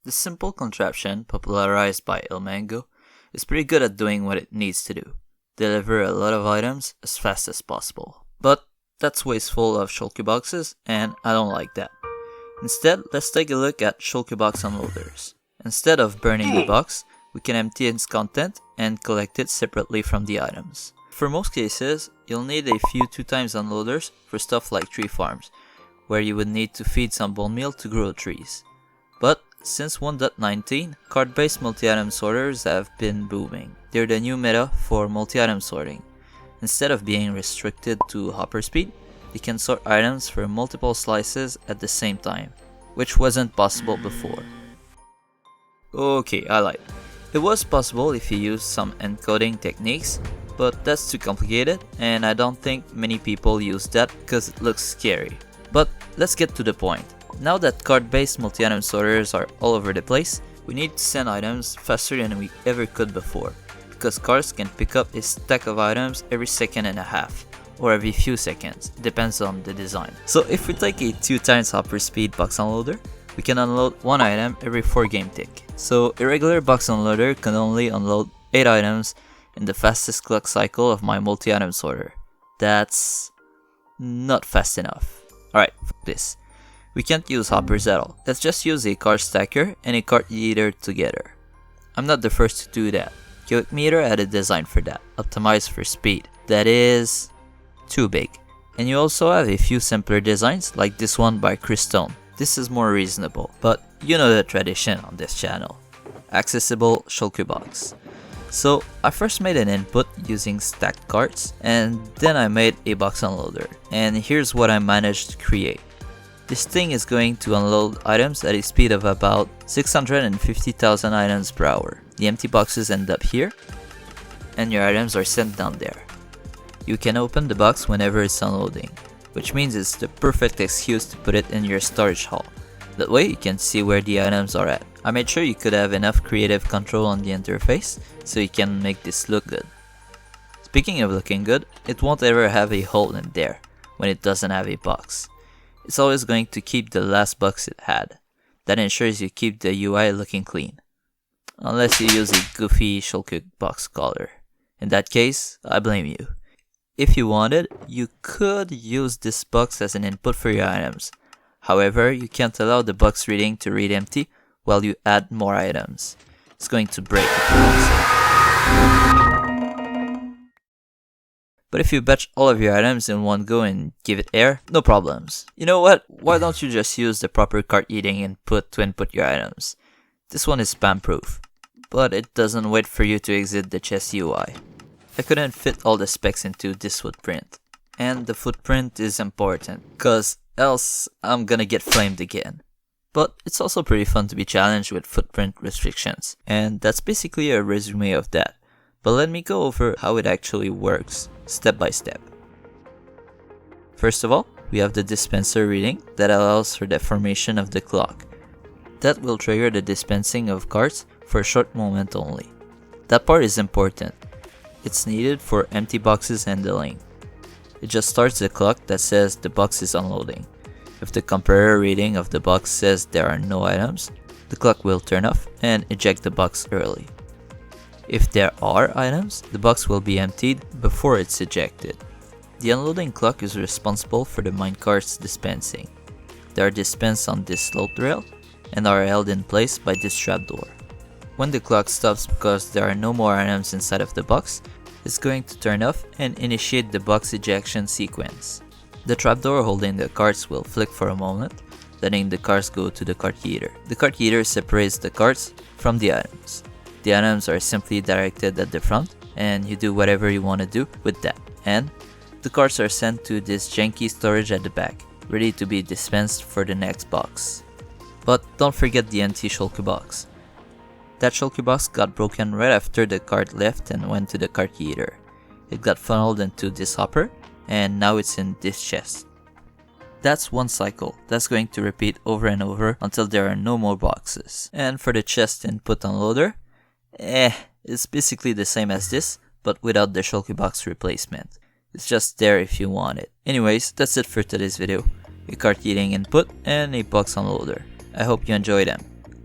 This simple contraption, popularized by El Mango, is pretty good at doing what it needs to do: deliver a lot of items as fast as possible. But that's wasteful of Shulker boxes, and I don't like that. Instead, let's take a look at Shulker box unloaders. Instead of burning the box, we can empty its content and collect it separately from the items. For most cases, you'll need a few 2x unloaders for stuff like tree farms, where you would need to feed some bone meal to grow trees. But since 1.19, card-based multi-item sorters have been booming. They're the new meta for multi-item sorting. Instead of being restricted to hopper speed, they can sort items for multiple slices at the same time, which wasn't possible before. Okay, I lied. It was possible if you used some encoding techniques, but that's too complicated, and I don't think many people use that because it looks scary. But let's get to the point. Now that card-based multi-item sorters are all over the place, we need to send items faster than we ever could before, because cards can pick up a stack of items every second and a half, or every few seconds, depends on the design. So if we take a 2x hopper speed box unloader, we can unload one item every 4 game tick. So a regular box unloader can only unload 8 items in the fastest clock cycle of my multi-item sorter. That's not fast enough. Alright, fuck this. We can't use hoppers at all. Let's just use a card stacker and a card eater together. I'm not the first to do that. Chaotic Meter had a design for that, optimized for speed. That is too big. And you also have a few simpler designs like this one by Chris Stone. This is more reasonable, but you know the tradition on this channel. Accessible Shulker box. So I first made an input using stacked cards, and then I made a box unloader. And here's what I managed to create. This thing is going to unload items at a speed of about 650,000 items per hour. The empty boxes end up here, and your items are sent down there. You can open the box whenever it's unloading, which means it's the perfect excuse to put it in your storage hall. That way you can see where the items are at. I made sure you could have enough creative control on the interface so you can make this look good. Speaking of looking good, it won't ever have a hole in there when it doesn't have a box. It's always going to keep the last box it had. That ensures you keep the UI looking clean. Unless you use a goofy Shulker box color. In that case, I blame you. If you wanted, you could use this box as an input for your items. However, you can't allow the box reading to read empty while you add more items. It's going to break if you want so. But if you batch all of your items in one go and give it air, no problems. You know what? Why don't you just use the proper card eating input to input your items? This one is spam proof, but it doesn't wait for you to exit the chest UI. I couldn't fit all the specs into this footprint. And the footprint is important, cause else I'm gonna get flamed again. But it's also pretty fun to be challenged with footprint restrictions, and that's basically a resume of that. But let me go over how it actually works, step by step. First of all, we have the dispenser reading that allows for the formation of the clock. That will trigger the dispensing of cards for a short moment only. That part is important. It's needed for empty boxes handling. It just starts the clock that says the box is unloading. If the comparator reading of the box says there are no items, the clock will turn off and eject the box early. If there are items, the box will be emptied before it's ejected. The unloading clock is responsible for the minecarts dispensing. They are dispensed on this slope rail and are held in place by this trapdoor. When the clock stops because there are no more items inside of the box, it's going to turn off and initiate the box ejection sequence. The trapdoor holding the cards will flick for a moment, letting the cards go to the card eater. The card eater separates the cards from the items. The items are simply directed at the front, and you do whatever you want to do with that. And the cards are sent to this janky storage at the back, ready to be dispensed for the next box. But don't forget the empty Shulker box. That Shulker box got broken right after the card left and went to the card eater. It got funneled into this hopper, and now it's in this chest. That's one cycle that's going to repeat over and over until there are no more boxes. And for the chest input unloader, it's basically the same as this, but without the Shulker box replacement. It's just there if you want it. Anyways, that's it for today's video. A card eating input and a box unloader. I hope you enjoyed them.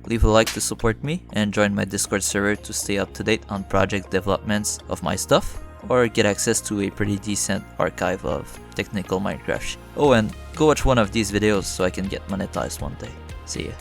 leave a like to support me, and join my Discord server to stay up to date on project developments of my stuff, or get access to a pretty decent archive of technical Minecraft. Oh, and go watch one of these videos so I can get monetized one day. See ya.